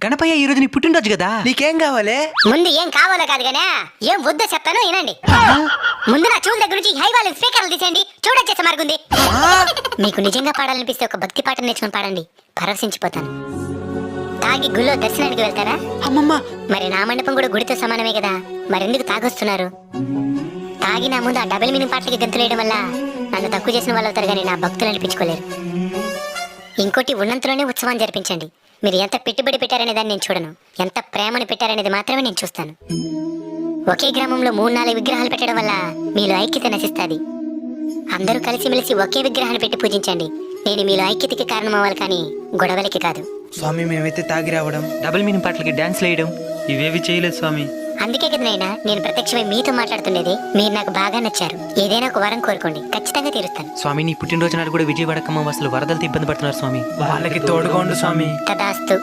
గణపయ్య ఈ రోజు నీ పుట్టినరోజు కదా, నీకేం కావాలి? ముందు ఏం కావాలో కాదు గానే ఏం వద్దో చెప్తాను వినండి. ముందు నా చెవుల దగ్గర నుంచి హై వాల్యూమ్ స్పీకర్లు తీసేయండి. చూడొచ్చేసే మార్గుంది. మీకు నిజంగా పాడాలనిపిస్తే ఒక భక్తి పాట నేర్చుకుని పాడండి, పరవశించిపోతాను. తాగి గుళ్ళో దర్శనానికి వెళ్తారా? అమ్మమ్మ, మరి నా మండపం కూడా గుడితో సమానమే కదా, మరెందుకు తాగొస్తున్నారు? తాగి నా ముందు ఆ డబుల్ మీనింగ్ పాటలకి గంతులేయడం వల్ల నన్ను తక్కువ చేసిన వాళ్ళు అవుతారు కానీ నా భక్తులు అనిపించుకోలేరు. ఇంకోటి, ఉన్నంతలోనే ఉత్సవాన్ని జరిపించండి. మీరు ఎంత పెట్టుబడి పెట్టారనే దాన్ని నేను చూడను, ఎంత ప్రేమను పెట్టారనేది మాత్రమే నేను చూస్తాను. ఒకే గ్రామంలో 3-4 విగ్రహాలు పెట్టడం వల్ల మీలో ఐక్యత నశిస్తుంది. అందరూ కలిసిమెలిసి ఒకే విగ్రహాన్ని పెట్టి పూజించండి. నేను మీలో ఐక్యతకి కారణం అవ్వాలి కానీ గొడవలకి కాదు. స్వామి మేమైతే తాగి రావడం, డబుల్ మీనింగ్ పాటలకి డాన్స్ వేయడం ఇవేవి చేయలేదు స్వామి. అందుకే కదా నైనా నేను ప్రత్యక్షమై మీతో మాట్లాడుతుండేది. మీరు నాకు బాగా నచ్చారు. ఏదైనా ఒక వరం కోరుకోండి, ఖచ్చితంగా తీరుస్తాను. స్వామి నీ పుట్టినరోజు నాడు కూడా విజయవాడ ఖమ్మం అసలు వరదలతో ఇబ్బంది పడుతున్నారు స్వామి, వాళ్ళకి తోడుగా ఉండు స్వామి. తదాస్తు.